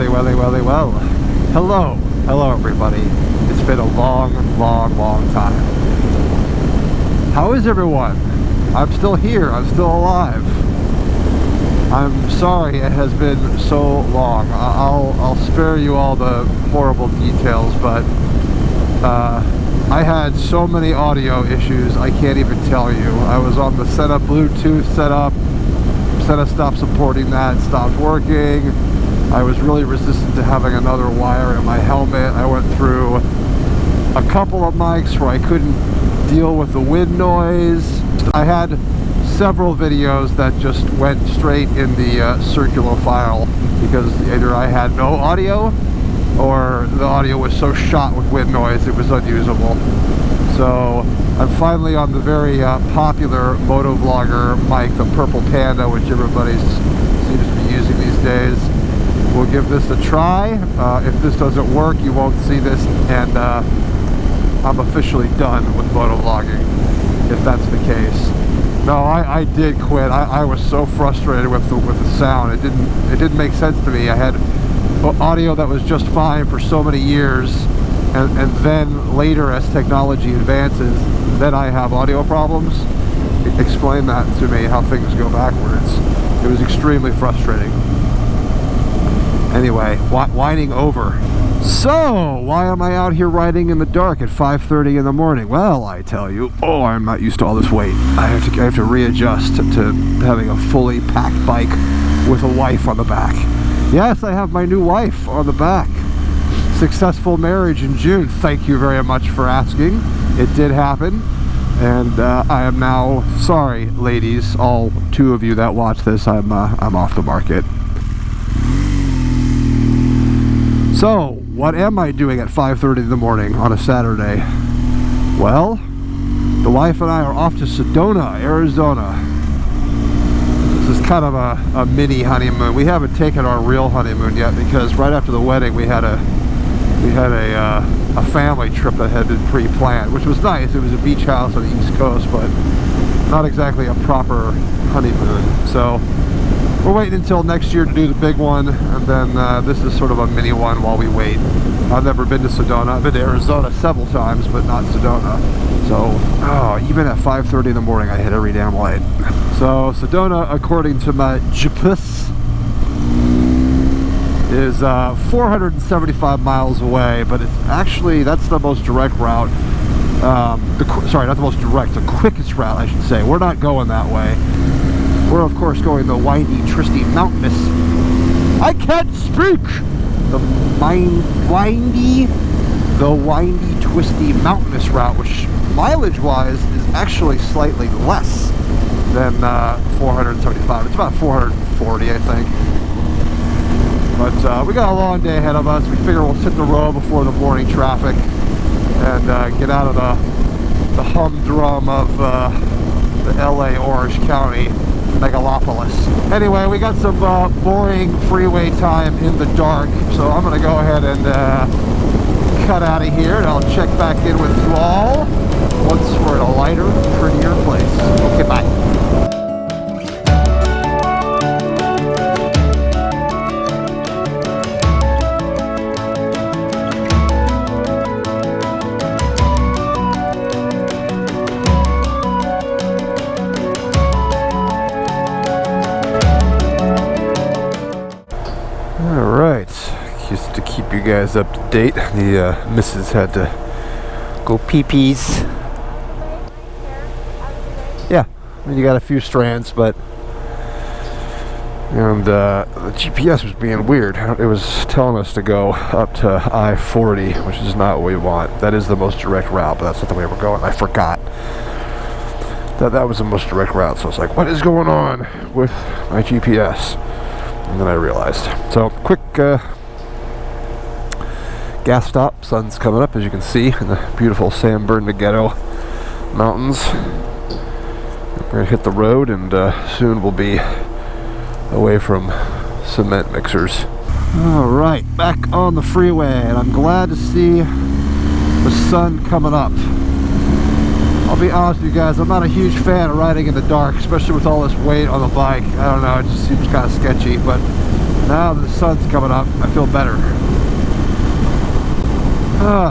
Well. Hello everybody. It's been a long time. How is everyone? I'm still here. I'm still alive. I'm sorry it has been so long. I'll spare you all the horrible details, but I had so many audio issues I can't even tell you. I was on the setup, Bluetooth setup stopped supporting that, stopped working. I was really resistant to having another wire in my helmet. I went through a couple of mics where I couldn't deal with the wind noise. I had several videos that just went straight in the circular file because either I had no audio or the audio was so shot with wind noise it was unusable. So I'm finally on the very popular motovlogger mic, the Purple Panda, which everybody seems to be using these days. We'll give this a try. If this doesn't work, you won't see this, and I'm officially done with motovlogging, if that's the case. No, I did quit. I was so frustrated with the sound. It didn't make sense to me. I had audio that was just fine for so many years, and then later, as technology advances, then I have audio problems. Explain that to me, how things go backwards. It was extremely frustrating. Anyway, whining over. So, why am I out here riding in the dark at 5:30 in the morning? Well, I tell you, I'm not used to all this weight. I have to readjust to having a fully packed bike with a wife on the back. Yes, I have my new wife on the back. Successful marriage in June. Thank you very much for asking. It did happen. And I am now, sorry ladies, all two of you that watch this, I'm off the market. So, what am I doing at 5:30 in the morning on a Saturday? Well, the wife and I are off to Sedona, Arizona. This is kind of a mini honeymoon. We haven't taken our real honeymoon yet because right after the wedding we had a family trip that had been pre-planned, which was nice. It was a beach house on the East Coast, but not exactly a proper honeymoon. So we're waiting until next year to do the big one, and then this is sort of a mini one while we wait. I've never been to Sedona. I've been to Arizona several times, but not Sedona. So, even at 5:30 in the morning, I hit every damn light. So, Sedona, according to my GPS, is 475 miles away, but it's actually, that's the most direct route. Sorry, not the most direct, the quickest route, I should say. We're not going that way. We're, of course, going the windy, twisty, mountainous. I can't speak! The windy, twisty, mountainous route, which mileage-wise is actually slightly less than 475. It's about 440, I think. But we got a long day ahead of us. We figure we'll hit the road before the morning traffic and get out of the humdrum of the LA Orange County megalopolis. Anyway, we got some boring freeway time in the dark, so I'm going to go ahead and cut out of here, and I'll check back in with you all once we're in a lighter, prettier place. Okay, bye. Just to keep you guys up to date, the missus had to go pee-pees. Yeah, I mean, you got a few strands, but and the GPS was being weird. It was telling us to go up to I-40, which is not what we want. That is the most direct route, but that's not the way we're going. I forgot that was the most direct route, so I was like, what is going on with my GPS? And then I realized. So, quick gas stop. Sun's coming up, as you can see, in the beautiful San Bernardino Mountains. We're going to hit the road, and soon we'll be away from cement mixers. Alright, back on the freeway, and I'm glad to see the sun coming up. I'll be honest with you guys, I'm not a huge fan of riding in the dark, especially with all this weight on the bike. I don't know, it just seems kind of sketchy, but Now that the sun's coming up, I feel better.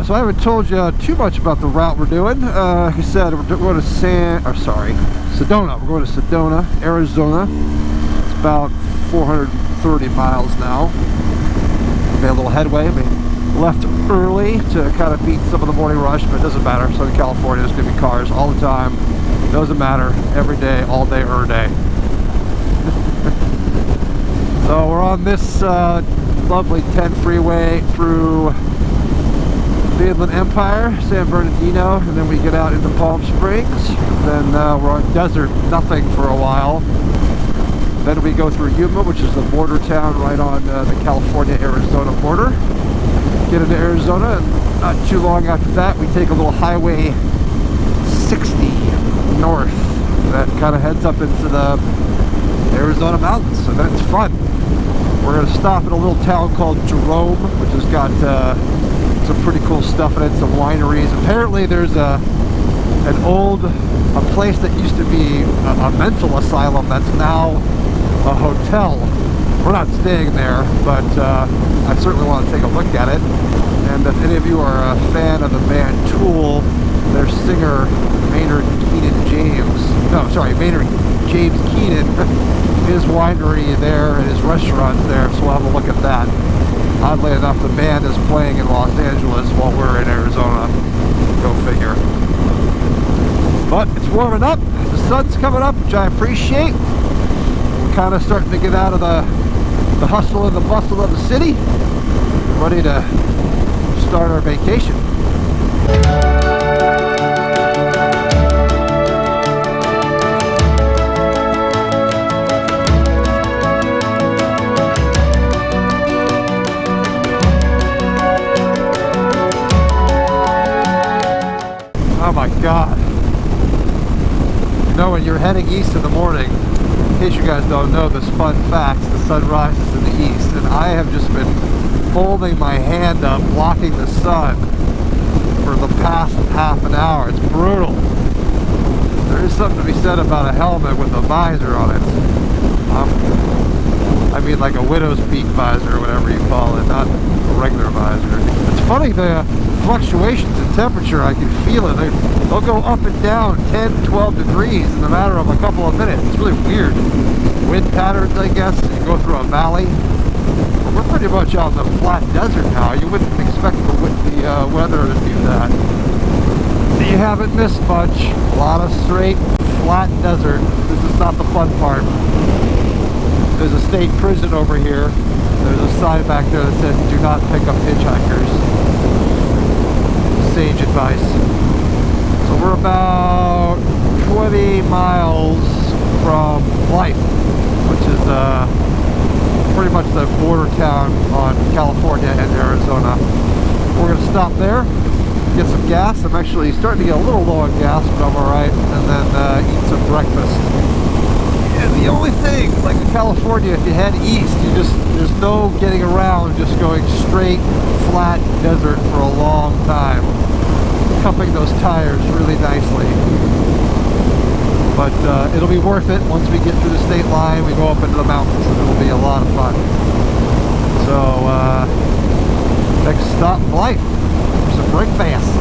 So I haven't told you too much about the route we're doing. Like I said, we're going to Sedona. We're going to Sedona, Arizona. It's about 430 miles now. We made a little headway. We left early to kind of beat some of the morning rush, but it doesn't matter. Southern California, there's going to be cars all the time. Doesn't matter. Every day, all day, every day. So we're on this lovely 10 freeway through the Inland Empire, San Bernardino, and then we get out into Palm Springs. Then we're on desert, nothing for a while. Then we go through Yuma, which is the border town right on the California-Arizona border. Get into Arizona, and not too long after that, we take a little Highway 60 north. That kind of heads up into the Arizona mountains, so that's fun. We're going to stop at a little town called Jerome, which has got some pretty cool stuff in it, some wineries. Apparently there's a place that used to be a mental asylum that's now a hotel. We're not staying there, but I certainly want to take a look at it. And if any of you are a fan of the band Tool, their singer Maynard James Keenan, his winery there and his restaurant's there, so we'll have a look at that. Oddly enough, the band is playing in Los Angeles while we're in Arizona. Go figure. But it's warming up. The sun's coming up, which I appreciate. We're kind of starting to get out of the hustle and the bustle of the city. Ready to start our vacation. Oh my God. You know, when you're heading east in the morning, in case you guys don't know this fun fact, the sun rises in the east, and I have just been holding my hand up, blocking the sun for the past half an hour. It's brutal. There is something to be said about a helmet with a visor on it. I mean like a widow's peak visor or whatever you call it, not a regular visor. It's funny, the fluctuations in temperature, I can feel it. They'll go up and down 10, 12 degrees in a matter of a couple of minutes. It's really weird. Wind patterns, I guess. You go through a valley. But we're pretty much out in the flat desert now. You wouldn't expect the weather to do that. You haven't missed much. A lot of straight, flat desert. This is not the fun part. There's a state prison over here. There's a sign back there that says, "Do not pick up hitchhikers." Sage advice. So we're about 20 miles from Life, which is pretty much the border town on California and Arizona. We're going to stop there, get some gas. I'm actually starting to get a little low on gas, but I'm alright. And then eat some breakfast. And the only thing, like in California, if you head east, there's no getting around, just going straight, flat desert for a long time. Cupping those tires really nicely. But it'll be worth it once we get through the state line. We go up into the mountains, and it'll be a lot of fun. So, next stop, Life, for some breakfast.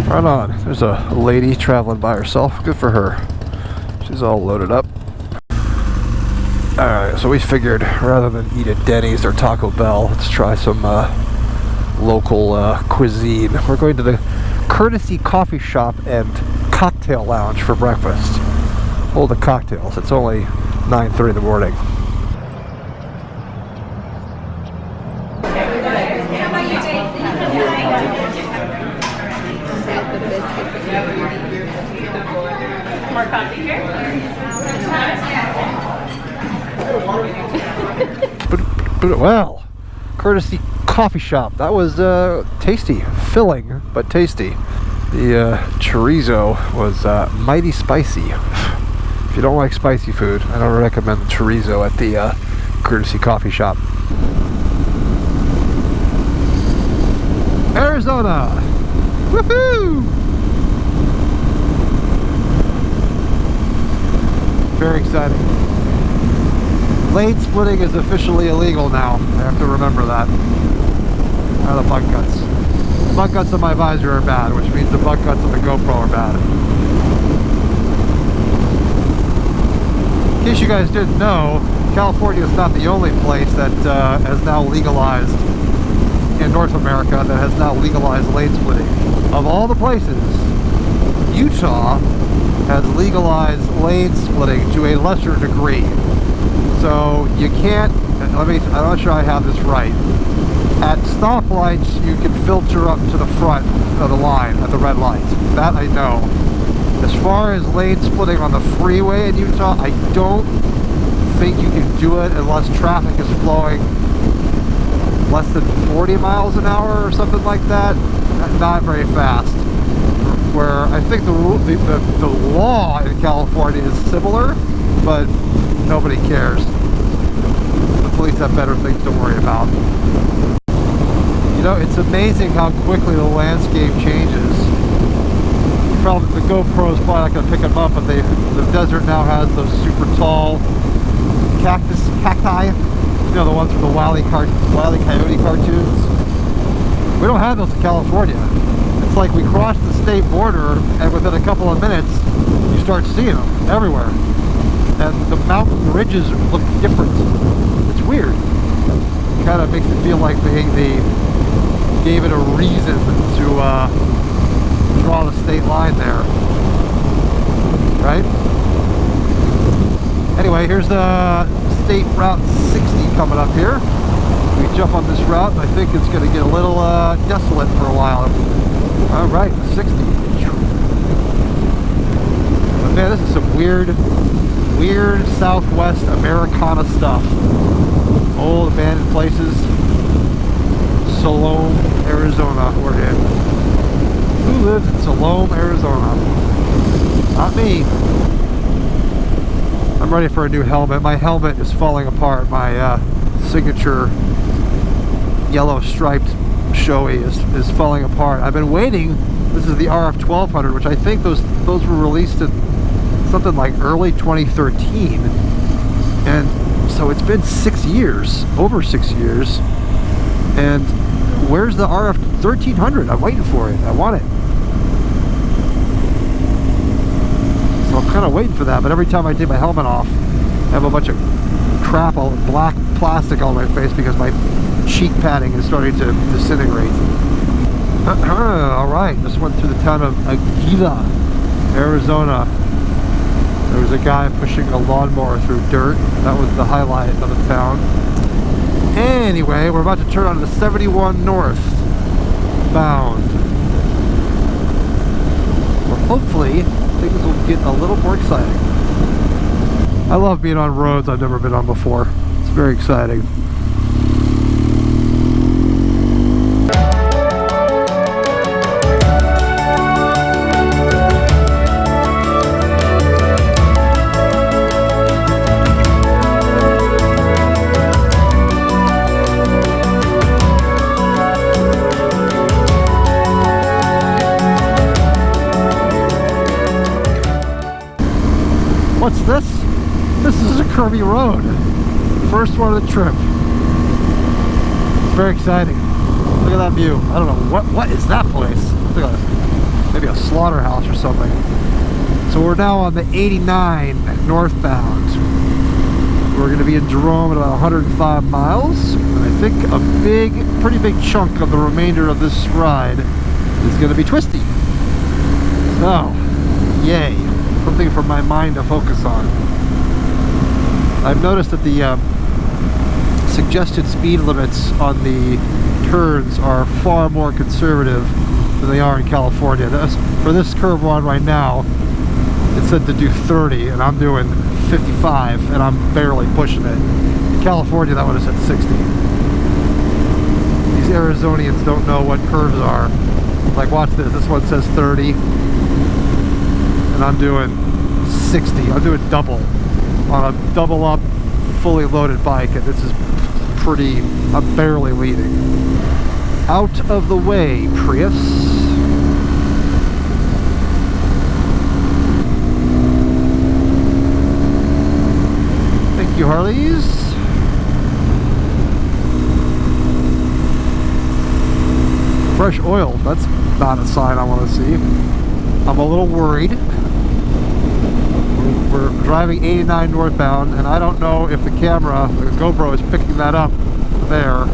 Right on. There's a lady traveling by herself. Good for her. She's all loaded up. Alright, so we figured rather than eat at Denny's or Taco Bell, let's try some local cuisine. We're going to the Courtesy Coffee Shop and Cocktail Lounge for breakfast. All the cocktails. It's only 9:30 in the morning. More coffee here? But well, Courtesy Coffee Shop. That was tasty, filling, but tasty. The chorizo was mighty spicy. If you don't like spicy food, I don't recommend the chorizo at the Courtesy Coffee Shop. Arizona! Woohoo! Very exciting. Lane splitting is officially illegal now. I have to remember that. Now the butt guts. The butt guts on my visor are bad, which means the butt guts on the GoPro are bad. In case you guys didn't know, California is not the only place that has now legalized in North America that has now legalized lane splitting. Of all the places, Utah has legalized lane splitting to a lesser degree. So you can't, I'm not sure I have this right. At stoplights, you can filter up to the front of the line at the red light. That I know. As far as lane splitting on the freeway in Utah, I don't think you can do it unless traffic is flowing less than 40 miles an hour or something like that. Not very fast. Where I think the law in California is similar, but nobody cares. The police have better things to worry about. You know, it's amazing how quickly the landscape changes. Probably the GoPro is probably not going to pick them up, but the desert now has those super tall cacti. You know, the ones from the Wile E. Coyote cartoons. We don't have those in California. It's like we cross the state border, and within a couple of minutes, you start seeing them everywhere. And the mountain ridges look different. It's weird. It kind of makes it feel like they gave it a reason to draw the state line there. Right? Anyway, here's the State Route 60 coming up here. We jump on this route, and I think it's going to get a little desolate for a while. All right, 60. But man, this is some weird Southwest Americana stuff. Old abandoned places. Salome, Arizona, we're in. Who lives in Salome, Arizona? Not me. I'm ready for a new helmet. My helmet is falling apart. My signature yellow striped Shoei is falling apart. I've been waiting. This is the RF1200, which I think those were released in something like early 2013, and so it's been 6 years, over 6 years. And where's the RF1300? I'm waiting for it. I want it. So I'm kind of waiting for that, but every time I take my helmet off, I have a bunch of crap, all black plastic on my face because my cheek padding is starting to disintegrate. Alright, just went through the town of Aguila, Arizona. There was a guy pushing a lawnmower through dirt. That was the highlight of the town. Anyway, we're about to turn onto the 71 north bound. Well, hopefully things will get a little more exciting. I love being on roads I've never been on before. It's very exciting. What's this? This is a curvy road. First one of the trip. It's very exciting. Look at that view. I don't know, what is that place? Look at this. Maybe a slaughterhouse or something. So we're now on the 89 northbound. We're going to be in Jerome at about 105 miles. And I think a pretty big chunk of the remainder of this ride is going to be twisty. So, yay. Something for my mind to focus on. I've noticed that the suggested speed limits on the turns are far more conservative than they are in California. For this curve we're on right now, it said to do 30, and I'm doing 55, and I'm barely pushing it. In California, that would have said 60. These Arizonians don't know what curves are. Like, watch this. This one says 30. And I'm doing 60. I'm doing double on a double up, fully loaded bike, and this is pretty, I'm barely leading. Out of the way, Prius. Thank you, Harleys. fresh oil. That's not a sign I want to see. I'm a little worried. We're driving 89 northbound, and I don't know if the camera, the GoPro, is picking that up there,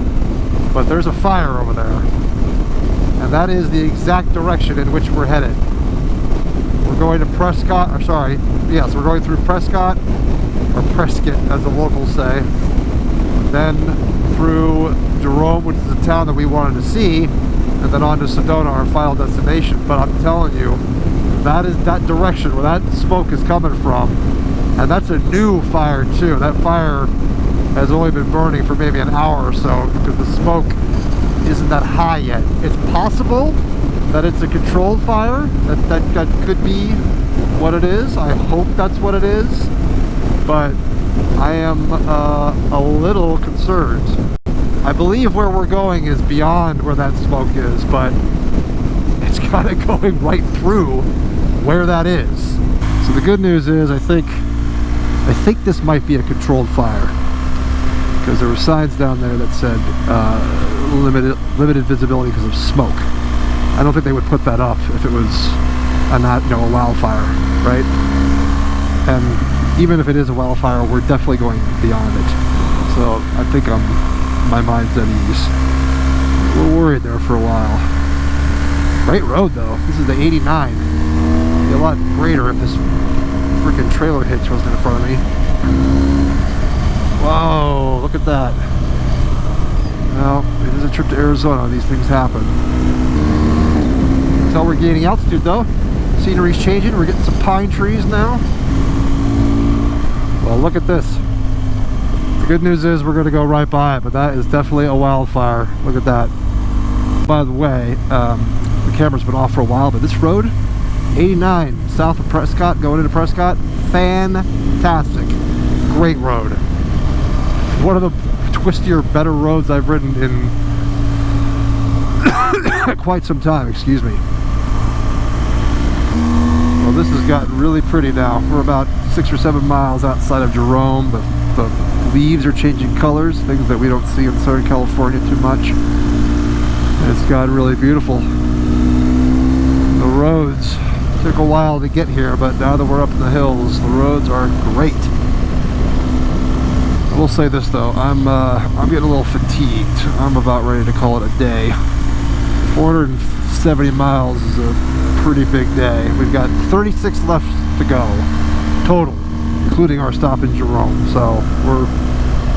but there's a fire over there. And that is the exact direction in which we're headed. We're going to Prescott, or sorry, yes, we're going through Prescott, or Prescott as the locals say, then through Jerome, which is the town that we wanted to see, and then on to Sedona, our final destination. But I'm telling you, that is that direction where that smoke is coming from, and that's a new fire too. That fire has only been burning for maybe an hour or so because the smoke isn't that high yet. It's possible that it's a controlled fire. That could be what it is. I hope that's what it is, but I am a little concerned. I believe where we're going is beyond where that smoke is, but it's kind of going right through where that is. So the good news is I think this might be a controlled fire, because there were signs down there that said limited visibility because of smoke. I don't think they would put that up if it was a wildfire, right? And even if it is a wildfire, we're definitely going beyond it. So I think my mind's at ease. We're worried there for a while. Great road though. This is the 89. It'd be a lot greater if this freaking trailer hitch wasn't in front of me. Whoa, look at that. Well, it is a trip to Arizona. These things happen. Until we're gaining altitude though. Scenery's changing. We're getting some pine trees now. Well, look at this. The good news is we're going to go right by it, but that is definitely a wildfire. Look at that. By the way, the camera's been off for a while, but this road, 89 south of Prescott, going into Prescott, fantastic. Great road. One of the twistier, better roads I've ridden in quite some time, excuse me. Well, this has gotten really pretty now. We're about 6 or 7 miles outside of Jerome. The leaves are changing colors, things that we don't see in Southern California too much. And it's gotten really beautiful. The roads took a while to get here, but now that we're up in the hills, the roads are great. I will say this though, I'm getting a little fatigued. I'm about ready to call it a day. 470 miles is a pretty big day. We've got 36 left to go total, including our stop in Jerome, so we're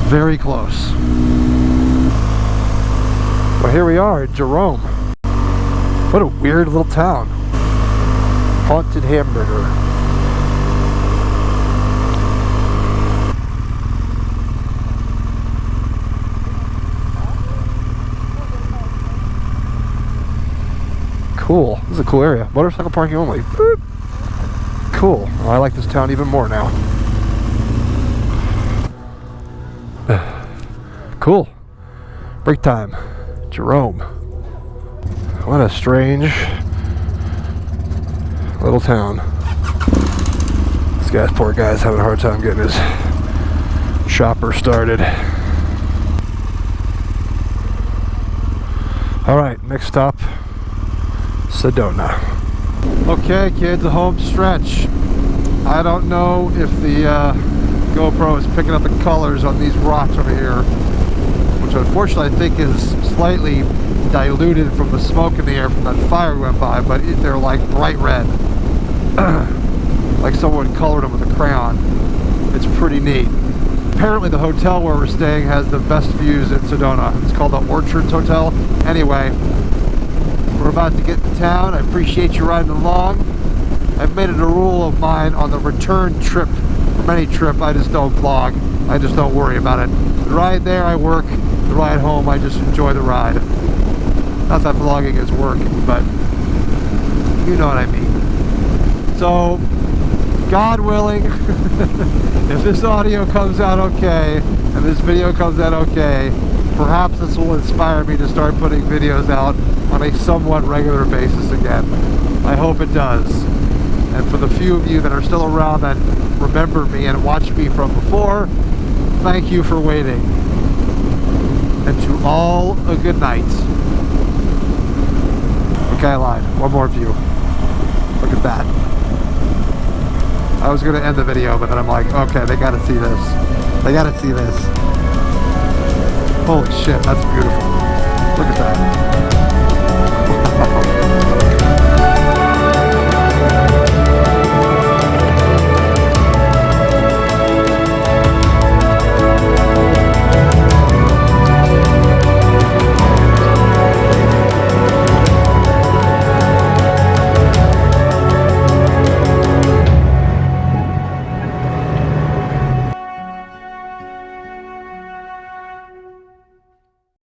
very close. Well, here we are in Jerome. What a weird little town. Haunted Hamburger. Cool. This is a cool area. Motorcycle parking only. Boop. Cool. Oh, I like this town even more now. Cool. Break time. Jerome. What a strange little town. This poor guy's having a hard time getting his chopper started. Alright, next stop, Sedona. Okay kids, the home stretch. I don't know if the GoPro is picking up the colors on these rocks over here, which unfortunately I think is slightly diluted from the smoke in the air from that fire we went by, but they're like bright red. Like someone colored them with a crayon. It's pretty neat. Apparently the hotel where we're staying has the best views in Sedona. It's called the Orchards Hotel. Anyway, we're about to get to town. I appreciate you riding along. I've made it a rule of mine on the return trip, from any trip, I just don't vlog. I just don't worry about it. The ride there, I work. The ride home, I just enjoy the ride. Not that vlogging is work, but you know what I mean. So, God willing, if this audio comes out okay, and this video comes out okay, perhaps this will inspire me to start putting videos out on a somewhat regular basis again. I hope it does. And for the few of you that are still around that remember me and watched me from before, thank you for waiting. And to all, a good night. skyline. One more view. Look at that. I was going to end the video, but then I'm like, okay, they got to see this. They got to see this. Holy shit, that's beautiful. Look at that.